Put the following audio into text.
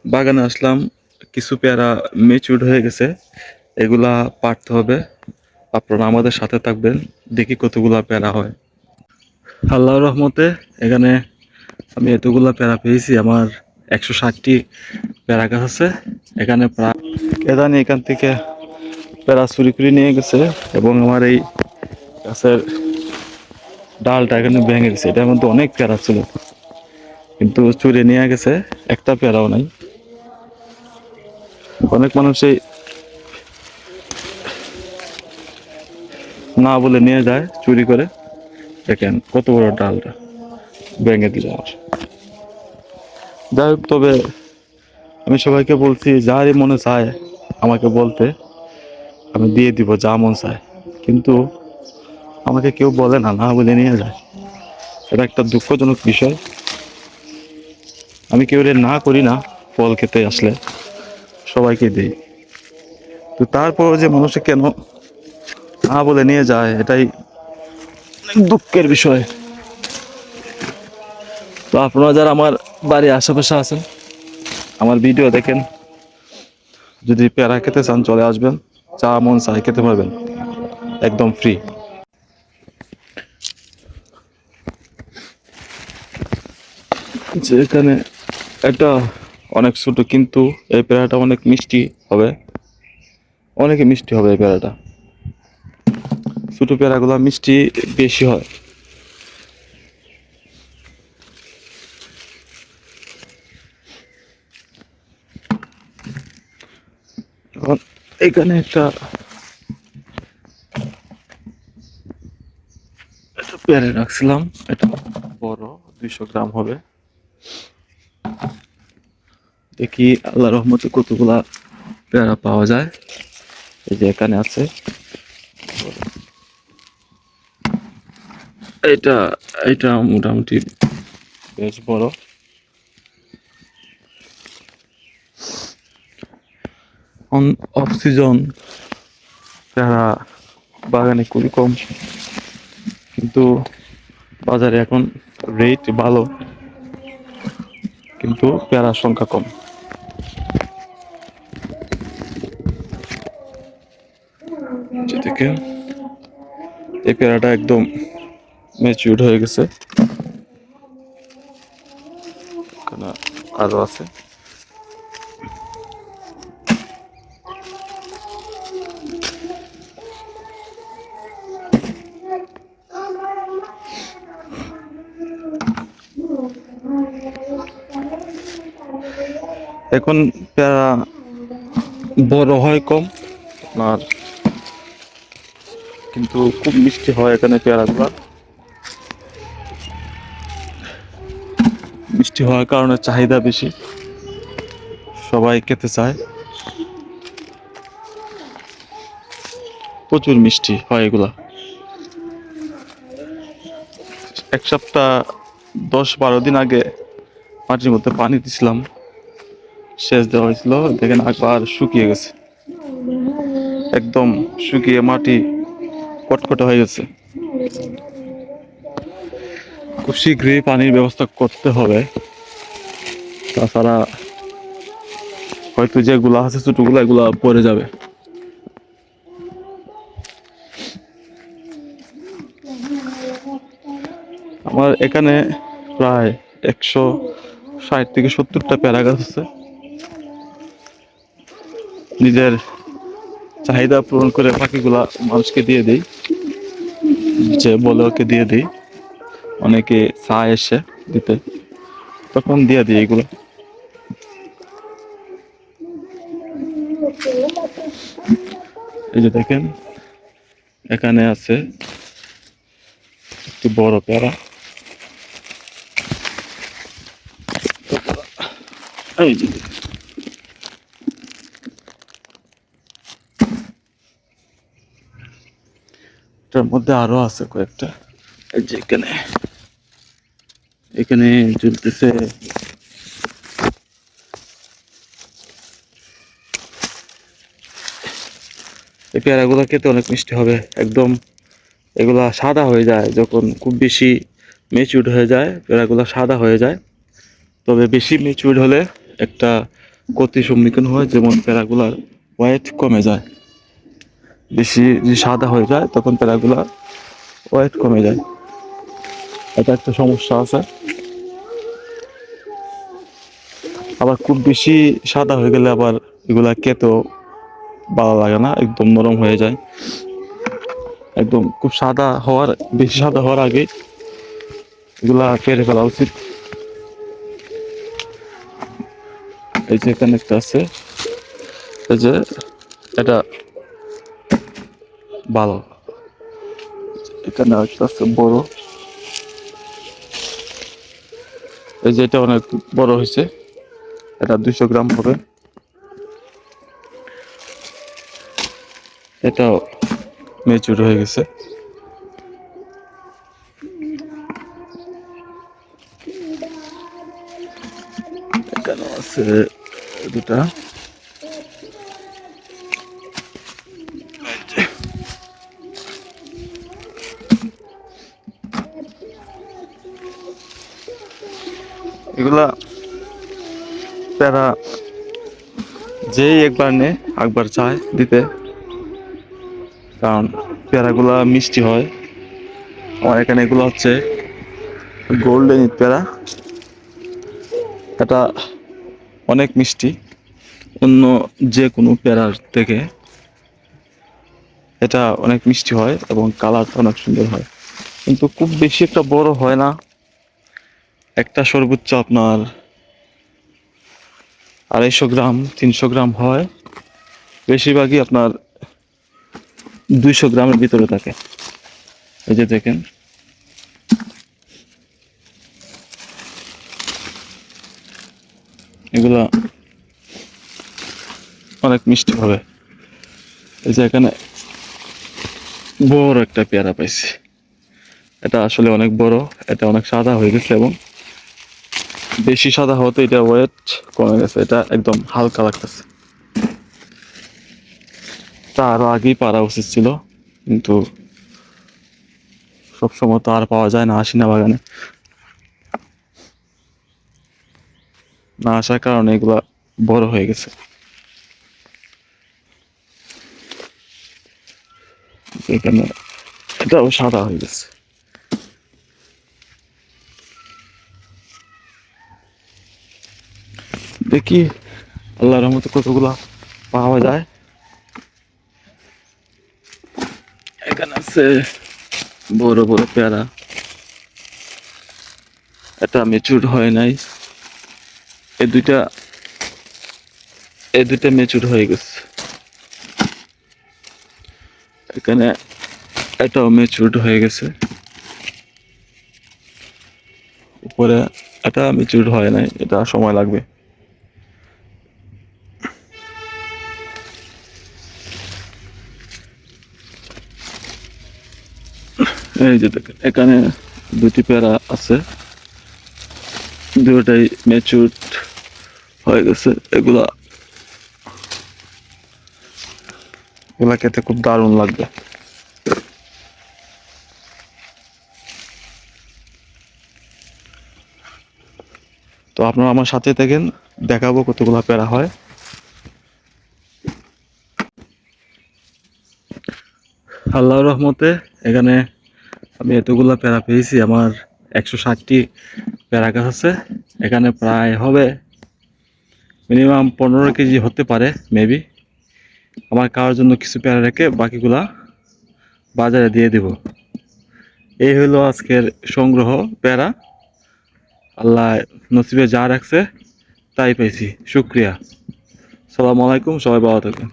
বাগানে আসলাম, কিছু পেয়ারা ম্যাচিউরড হয়ে গেছে, এগুলা পাড়তে হবে। আপনারা আমাদের সাথে থাকবেন, দেখি কতগুলা পেয়ারা হয়। আল্লাহর রহমতে এখানে আমি এতগুলা পেয়ারা পেয়েছি। আমার 160টি পেয়ারা গাছ আছে এখানে। প্রায় এদানি এখান থেকে পেয়ারা চুরি করে নিয়ে গেছে এবং আমার এই গাছের ডালটা এখানে ভেঙে গেছে। এটার মধ্যে অনেক পেয়ারা ছিল, কিন্তু চুরি নিয়ে গেছে, একটা পেয়ারাও নাই। অনেক মানুষই না বলে নিয়ে যায় চুরি করে। দেখেন কত বড় ডালটা ভেঙে দিল আমার। যাই হোক, তবে আমি সবাইকে বলছি যারই মনে চায় আমাকে বলতে, আমি দিয়ে দিব যা মন চায়। কিন্তু আমাকে কেউ বলে না, না বলে নিয়ে যায়। এটা একটা দুঃখজনক বিষয়। আমি কেউ না করি না, ফল খেতে আসলে সবাইকে দিই। তো তারপরও যে মানুষে কেন না বলে নিয়ে যায়, এটাই অনেক দুঃখের বিষয়। তো আপনারা যারা আমার বাড়ির আশেপাশে আছেন, আমার ভিডিও দেখেন, যদি পেয়ারা খেতে চান চলে আসবেন, চা মন চায় খেতে পারবেন, একদম ফ্রি। যে এখানে একটা অনেক ছোট, কিন্তু এই পেয়ারাটা অনেক মিষ্টি হবে, অনেকে মিষ্টি হবে এই পেয়ারাটা। ছোট পেয়ারাগুলো মিষ্টি বেশি হয়। এখন এখানে একটা পেয়ারা রাখছিলাম, এটা বড়, 200 গ্রাম হবে। দেখি আল্লাহ রহমতে কতগুলা পেয়ারা পাওয়া যায়। এই যে এখানে আছে, এটা এটা মোটামুটি বেশ বড়। অফ সিজন পেয়ারা বাগানে খুবই কম, কিন্তু বাজারে এখন রেট ভালো, কিন্তু পেয়ারার সংখ্যা কম। যেদিকে এই পেয়ারাটা একদম ম্যাচিউরড হয়ে গেছে, এখানে আরো আছে। এখন পেয়ারা বড় হয় কম আর, কিন্তু খুব মিষ্টি হয় এখানে পেয়ারাগুলো। মিষ্টি হওয়ার কারণে চাহিদা বেশি, সবাই খেতে চায়। প্রচুর মিষ্টি হয় এগুলা। এক সপ্তাহ 10-12 দিন আগে মাটির মধ্যে পানি দিছিলাম, সেচ দেওয়া হয়েছিল, দেখেন একবার শুকিয়ে গেছে, একদম শুকিয়ে মাটি কটকটে হয়ে গেছে। খুব শীঘ্রই পানির ব্যবস্থা করতে হবে, তাছাড়া হয়তো যেগুলা আছে ছোটগুলা এগুলা পড়ে যাবে। আমার এখানে প্রায় 160 থেকে 70টা পেয়ারা গাছ আছে। নিজের চাহিদা পূরণ করে বাকিগুলা মানুষকে দিয়ে দিই, যে বলে ওকে দিয়ে দিই। অনেকে চায় এসে দিতে, তখন দিয়ে দিই এগুলো। এই যে দেখেন এখানে আছে একটু বড় পেয়ারা, এই যে এটার মধ্যে আরো আছে কয়েকটা। এই যে এখানে এখানে চলতেছে। এই পেয়ারাগুলো খেতে অনেক মিষ্টি হবে একদম। এগুলা সাদা হয়ে যায় যখন খুব বেশি ম্যাচিউরড হয়ে যায়, পেয়ারাগুলো সাদা হয়ে যায়। তবে বেশি ম্যাচিউরড হলে একটা ক্ষতির সম্মুখীন হয়, যেমন প্যারাগুলার ওয়েট কমে যায়। বেশি যদি সাদা হয়ে যায় তখন প্যারাগুলার ওয়েট কমে যায়, এটা একটা সমস্যা আছে। আবার খুব বেশি সাদা হয়ে গেলে আবার এগুলা খেতেও ভালো লাগে না, একদম নরম হয়ে যায়। একদম খুব সাদা হওয়ার, বেশি সাদা হওয়ার আগে এগুলা কেটে ফেলা উচিত। এই যে এখানে একটা আছে, এই যে এটা ভালো, এখানে একটা আছে বড়, এই যে এটা অনেক বড় হয়েছে, এটা 200 গ্রাম হবে। এটাও ম্যাচিউর হয়ে গেছে। এখানে আছে দুটা, এগুলা প্যারা যেই একবার নে একবার চায় দিতে, কারণ পেয়ারাগুলা মিষ্টি হয়। আমার এখানে এগুলো হচ্ছে গোল্ডেন পেয়ারা, এটা অনেক মিষ্টি, অন্য যে কোনো পেয়ারার থেকে এটা অনেক মিষ্টি হয় এবং কালারটা অনেক সুন্দর হয়, কিন্তু খুব বেশি একটা বড় হয় না। একটা সর্বোচ্চ আপনার 250 গ্রাম 300 গ্রাম হয়, বেশিরভাগই আপনার 200 গ্রামের ভিতরে থাকে। এই যে দেখেন, এগুলা অনেক মিষ্টি হবে। এই যে এখানে বড় একটা পেয়ারা পাইছি, এটা আসলে অনেক বড়, এটা অনেক সাদা হয়ে গেছে এবং বেশি সাদা হওয়াতে এটা ওয়েট কমে গেছে, এটা একদম হালকা লাগতেছে। তা আরো আগেই পারা উচিত ছিল, কিন্তু সবসময় তো আর পাওয়া যায় না, আসি না বাগানে, না আসার কারণে এগুলা বড় হয়ে গেছে। এখানে এটাও সাদা হয়ে গেছে। দেখি আল্লাহর রহমতে কতগুলা পাওয়া যায়। এখানে আছে বড় বড় পেয়ারা, এটা ম্যাচিউর হয় নাই, এই দুইটা ম্যাচিউর হয়ে গেছে। এখানে এটাও ম্যাচিউরড হয়ে গেছে, উপরে এটা ম্যাচিউরড হয় নাই, এটা সময় লাগবে। এই যে দেখেন, এখানে দুটি পেয়ারা আছে, দুটাই ম্যাচিউরড হয়ে গেছে। এগুলা এগুলা খেতে খুব দারুণ লাগবে। তো আপনারা আমার সাথে থাকেন, দেখাবো কতগুলা পেয়ারা হয়। আল্লাহর রহমতে এখানে আমি এতগুলা পেয়ারা পেয়েছি। আমার 160টি পেয়ারা গাছ আছে, এখানে প্রায় হবে মিনিমাম 15 কেজি হতে পারে মেবি। আমার খাওয়ার জন্য কিছু পেয়ারা রেখে বাকিগুলা বাজারে দিয়ে দিব। এই হলো আজকের সংগ্রহ পেয়ারা, আল্লাহ নসিবে যা রাখছে তাই পেয়েছি, শুক্রিয়া। আসসালামু আলাইকুম, সবাই ভালো থাকবেন।